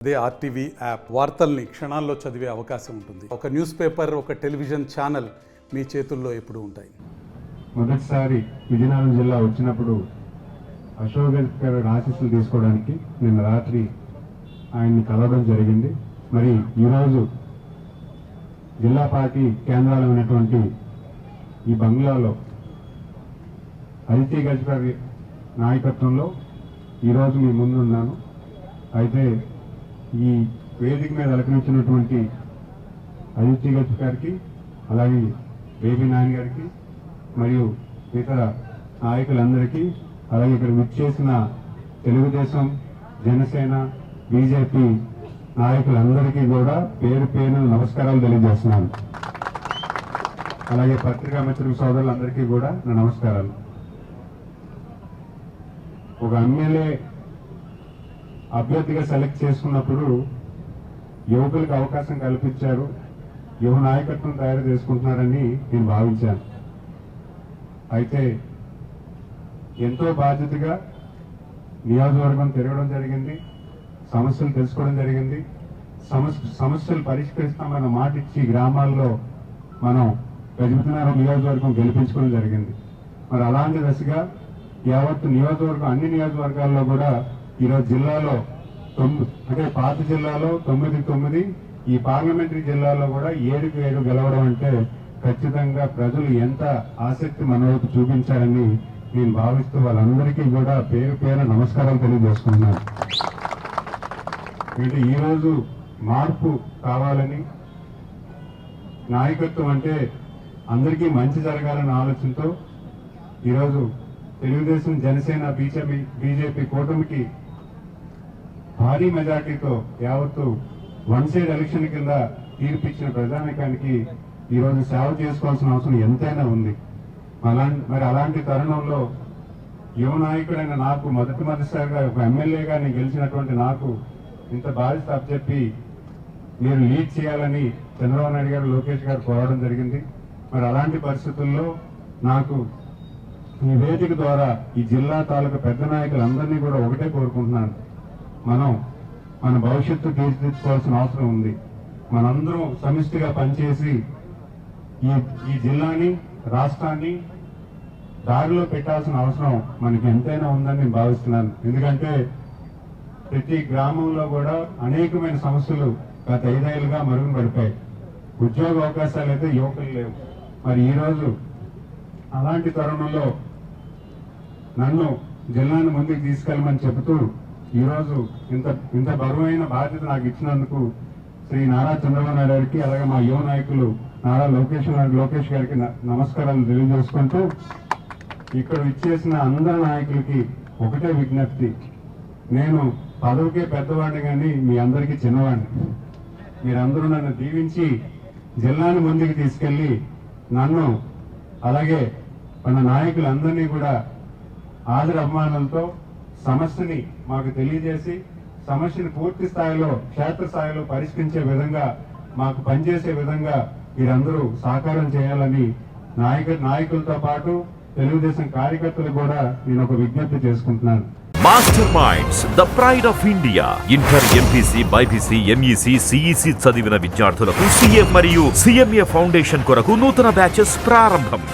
అదే RTV app వార్తల్ని క్షణాల్లో చదివే అవకాశం ఉంటుంది. ఒక న్యూస్ పేపర్, ఒక టెలివిజన్ ఛానల్ మీ చేతుల్లో ఎప్పుడూ ఉంటాయి. మొదటిసారి విజయనగరం జిల్లా వచ్చినప్పుడు అశోక్ గారి ఆశీస్సులు తీసుకోవడానికి నిన్న రాత్రి ఆయన్ని కలవడం జరిగింది. మరి ఈరోజు జిల్లా పార్టీ కేంద్రాలైనటువంటి ఈ బంగ్లాలో అదితి గజ్ గారి నాయకత్వంలో ఈరోజు మీ ముందున్నాను. అయితే ఈ వేదిక మీద అలకరించినటువంటి అదితి గజ్ గారికి, అలాగే బేబీ నాని గారికి మరియు ఇతర నాయకులందరికీ, అలాగే ఇక్కడ విచ్చేసిన తెలుగుదేశం, జనసేన, బీజేపీ నాయకులందరికీ కూడా పేరు పేరున నమస్కారాలు తెలియజేస్తున్నాను. అలాగే పత్రికా మిత్రుల సోదరులందరికీ కూడా నా నమస్కారాలు. ఒక ఎమ్మెల్యే అభ్యర్థిగా సెలెక్ట్ చేసుకున్నప్పుడు యువకులకు అవకాశం కల్పించారు, యువ నాయకత్వం తయారు చేసుకుంటున్నారని నేను భావించాను. అయితే ఎంతో బాధ్యతగా నియోజకవర్గం తిరగడం జరిగింది, సమస్యలు తెలుసుకోవడం జరిగింది. సమస్యలు పరిష్కరిస్తామన్న మాట ఇచ్చి గ్రామాల్లో మనం గజపతినగరం నియోజకవర్గం గెలిపించుకోవడం జరిగింది. మరి అలాంటి దశగా యావత్తు నియోజకవర్గం, అన్ని నియోజకవర్గాల్లో కూడా ఈరోజు జిల్లాలో అంటే పాత జిల్లాలో 9 ఈ పార్లమెంటరీ జిల్లాలో కూడా 7 గెలవడం అంటే ఖచ్చితంగా ప్రజలు ఎంత ఆసక్తి మన వైపు చూపించారని నేను భావిస్తూ వాళ్ళందరికీ కూడా పేరు పేరు నమస్కారాలు తెలియజేసుకుంటున్నాను. అంటే ఈరోజు మార్పు కావాలని, నాయకత్వం అంటే అందరికీ మంచి జరగాలన్న ఆలోచనతో ఈరోజు తెలుగుదేశం, జనసేన, బీజేపీ కూటమికి భారీ మెజార్టీతో యావత్తు వన్ సైడ్ ఎలక్షన్ కింద తీర్పిచ్చిన ప్రజానికానికి ఈరోజు సేవ చేసుకోవాల్సిన అవసరం ఎంతైనా ఉంది. మరి అలాంటి తరుణంలో యువ నాయకుడైన నాకు మొదటిసారిగా ఒక ఎమ్మెల్యేగా నేను గెలిచినటువంటి నాకు ఇంత బాధ్యత అప్పచెప్పి మీరు లీడ్ చేయాలని చంద్రబాబు నాయుడు గారు, లోకేష్ గారు కోరడం జరిగింది. మరి అలాంటి పరిస్థితుల్లో నాకు ఈ వేదిక ద్వారా ఈ జిల్లా తాలూకా పెద్ద నాయకులందరినీ కూడా ఒకటే కోరుకుంటున్నాను, మనం మన భవిష్యత్తు తీర్చిదిద్దుకోవాల్సిన అవసరం ఉంది. మనందరం సమిష్టిగా పనిచేసి ఈ జిల్లాని, రాష్ట్రాన్ని దారిలో పెట్టాల్సిన అవసరం మనకి ఎంతైనా ఉందని నేను భావిస్తున్నాను. ఎందుకంటే ప్రతి గ్రామంలో కూడా అనేకమైన సమస్యలు గత 5 ఏళ్లుగా మరుగున పడిపోయాయి. ఉద్యోగ అవకాశాలు అయితే యువకులు లేవు. మరి ఈరోజు అలాంటి తరుణంలో నన్ను జిల్లాను ముందుకు తీసుకెళ్ళమని చెబుతూ ఈరోజు ఇంత బరువైన బాధ్యత నాకు ఇచ్చినందుకు శ్రీ నారా చంద్రబాబు నాయుడు గారికి, అలాగే మా యువ నాయకులు నారా లోకేష్ గారికి నమస్కారాలు తెలియజేసుకుంటూ, ఇక్కడ ఇచ్చేసిన అందరి నాయకులకి ఒకటే విజ్ఞప్తి, నేను పదవికే పెద్దవాడిని కానీ మీ అందరికీ చిన్నవాడిని. మీరందరూ నన్ను దీవించి జిల్లాను ముందుకు తీసుకెళ్లి నన్ను, అలాగే మన నాయకులందరినీ కూడా ఆదర అభిమానులతో సమస్యని మాకు తెలియజేసి, సమస్యను పూర్తి స్థాయిలో, క్షేత్రస్థాయిలో పరిష్కరించే విధంగా, మాకు పనిచేసే విధంగా మీరందరూ సహకారం చేయాలని నాయకులతో పాటు తెలుగుదేశం కార్యకర్తలు కూడా నేను ఒక విజ్ఞప్తి చేసుకుంటున్నాను. Master minds, the pride of India. Inter, MPC, BiPC, MEC, CEC చదివిన విద్యార్థులకు సీఏ మరియు సిఎంఏ ఫౌండేషన్ కొరకు నూతన బ్యాచెస్ ప్రారంభం.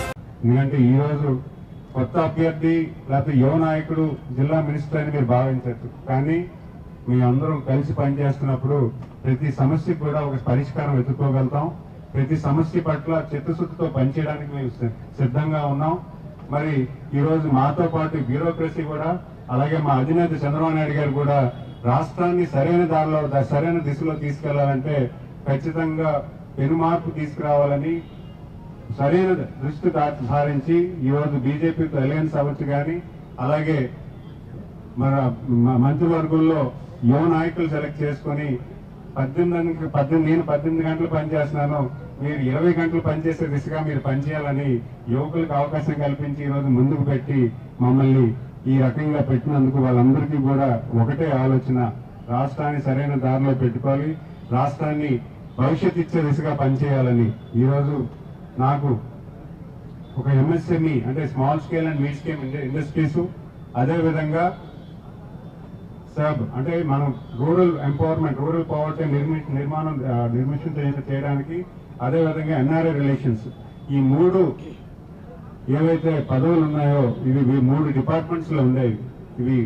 ఎందుకంటే ఈ రోజు కొత్త అభ్యర్థి లేకపోతే యువ నాయకుడు జిల్లా మినిస్టర్ అని మీరు భావించవచ్చు, కానీ మీ అందరం కలిసి పనిచేస్తున్నప్పుడు ప్రతి సమస్యకు కూడా ఒక పరిష్కారం వెతుక్కోగలుగుతాం. ప్రతి సమస్య పట్ల చిత్తశుద్ధితో పనిచేయడానికి మేము సిద్ధంగా ఉన్నాం. మరి ఈరోజు మాతో పాటు బ్యూరోక్రసీ కూడా, అలాగే మా అధినేత చంద్రబాబు నాయుడు గారు కూడా రాష్ట్రాన్ని సరైన దిశలో తీసుకెళ్లాలంటే ఖచ్చితంగా పెనుమార్పు తీసుకురావాలని సరైన దృష్టి సారించి ఈరోజు బీజేపీతో అలయన్స్ అవ్వచ్చు కానీ, అలాగే మన మంత్రివర్గంలో యువ నాయకులు సెలెక్ట్ చేసుకుని 18 గంటలు పనిచేస్తున్నాను, మీరు 20 గంటలు పనిచేసే దిశగా మీరు పనిచేయాలని యువకులకు అవకాశం కల్పించి ఈరోజు ముందుకు పెట్టి మమ్మల్ని ఈ రకంగా పెట్టినందుకు వాళ్ళందరికీ కూడా ఒకటే ఆలోచన, రాష్ట్రాన్ని సరైన దారిలో పెట్టుకోవాలి, రాష్ట్రాన్ని భవిష్యత్తు ఇచ్చే దిశగా పనిచేయాలని. ఈరోజు నాకు ఒక ఎంఎస్ఎంఈ అంటే small scale and mid scale industries, అదేవిధంగా సబ్ అంటే మనం రూరల్ ఎంపవర్మెంట్, రూరల్ పావర్టీ నిర్మిషన్ చేయడానికి, అదేవిధంగా ఎన్ఆర్ఐ రిలేషన్స్, ఈ 3 ఏవైతే పదవులు ఉన్నాయో ఇవి 3 డిపార్ట్మెంట్స్ లో ఉండేవి. ఇవి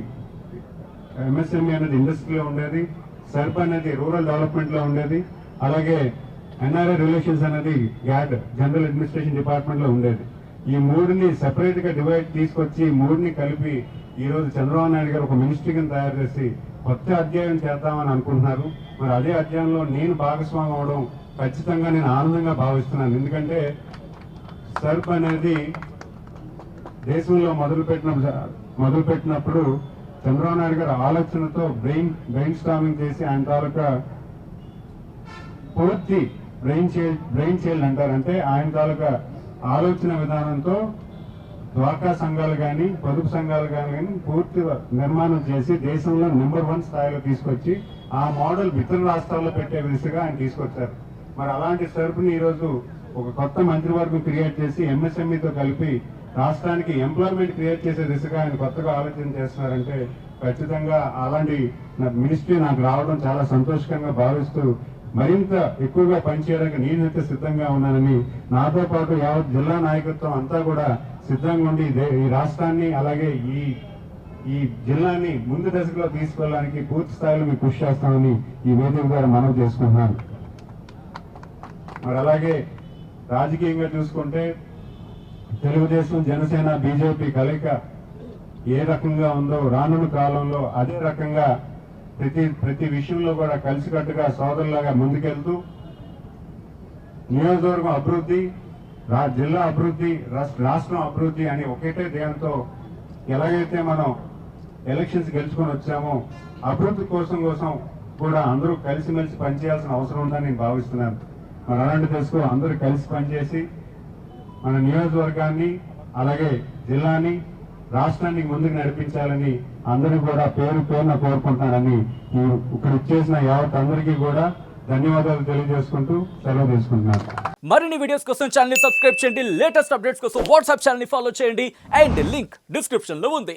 ఎంఎస్ఎంఈ అనేది ఇండస్ట్రీలో ఉండేది, సర్ప్ అనేది రూరల్ డెవలప్మెంట్ లో ఉండేది, అలాగే ఎన్ఆర్ఐ రిలేషన్స్ అనేది గ్యాడ్ జనరల్ అడ్మినిస్ట్రేషన్ డిపార్ట్మెంట్ లో ఉండేది. ఈ 3ని సెపరేట్ గా డివైడ్ తీసుకొచ్చి 3ని కలిపి ఈ రోజు చంద్రబాబు నాయుడు గారు ఒక మినిస్ట్రీ కింద తయారు చేసి కొత్త అధ్యాయం చేద్దామని అనుకుంటున్నారు. మరి అదే అధ్యాయంలో నేను భాగస్వామి అవడం ఖచ్చితంగా నేను ఆనందంగా భావిస్తున్నాను. ఎందుకంటే సర్ప్ అనేది దేశంలో మొదలుపెట్టినప్పుడు చంద్రబాబు నాయుడు గారు ఆలోచనతో బ్రెయిన్ స్టార్మింగ్ చేసి ఆయన తాలూకా పూర్తి బ్రెయిన్ చైల్డ్ అంటారు, అంటే ఆయన తాలూకా ఆలోచన విధానంతో డ్వాక్రా సంఘాలు కానీ పొదుపు సంఘాలు కానీ పూర్తి నిర్మాణం చేసి దేశంలో నెంబర్ 1 స్థాయిలో తీసుకొచ్చి ఆ మోడల్ ఇతర రాష్ట్రాల్లో పెట్టే దిశగా ఆయన తీసుకొచ్చారు. మరి అలాంటి సర్పుని ఈరోజు ఒక కొత్త మంత్రివర్గం క్రియేట్ చేసి ఎంఎస్ఎంఈతో కలిపి రాష్ట్రానికి ఎంప్లాయ్మెంట్ క్రియేట్ చేసే దిశగా ఆయన కొత్తగా ఆలోచన చేస్తున్నారంటే ఖచ్చితంగా అలాంటి మినిస్ట్రీ నాకు రావడం చాలా సంతోషకరంగా భావిస్తూ మరింత ఎక్కువగా పనిచేయడానికి నేనైతే సిద్ధంగా ఉన్నానని, నాతో పాటు యావత్ జిల్లా నాయకత్వం అంతా కూడా సిద్ధంగా ఉండి ఈ రాష్ట్రాన్ని అలాగే ఈ జిల్లాని ముందు దశలో తీసుకెళ్ళడానికి పూర్తి స్థాయిలో మీకు కృషి చేస్తామని ఈ వేదిక ద్వారా మనవి చేసుకుంటున్నాను. మరి అలాగే రాజకీయంగా చూసుకుంటే తెలుగుదేశం, జనసేన, బీజేపీ కలయిక ఏ రకంగా ఉందో రానున్న కాలంలో అదే రకంగా ప్రతి విషయంలో కూడా కలిసికట్టుగా సోదరులాగా ముందుకెళ్తూ నియోజకవర్గం అభివృద్ధి, జిల్లా అభివృద్ధి, రాష్ట్రం అభివృద్ధి అని ఒకటే ధ్యేయంతో ఎలాగైతే మనం ఎలక్షన్స్ గెలుచుకొని వచ్చామో అభివృద్ధి కోసం కూడా అందరూ కలిసిమెలిసి పనిచేయాల్సిన అవసరం ఉందని నేను భావిస్తున్నాను. మరి అలాంటి దశకు అందరూ కలిసి పనిచేసి మన నియోజకవర్గాన్ని అలాగే జిల్లాని రాష్ట్రానికి ముందుకు నడిపించాలని అందరూ కూడా పేరున కోరుకుంటున్నారని ఇక్కడ ఇచ్చేసిన యావత్ అందరికీ కూడా ధన్యవాదాలు తెలియజేసుకుంటూ సెలవు తీసుకుంటున్నాను. మరిన్ని వీడియోస్ కోసం ఛానల్ ని సబ్స్క్రైబ్ చేయండి, లేటెస్ట్ అప్డేట్స్ కోసం వాట్సాప్ ఛానల్ ని ఫాలో చేయండి అండ్ లింక్ డిస్క్రిప్షన్ లో ఉంది.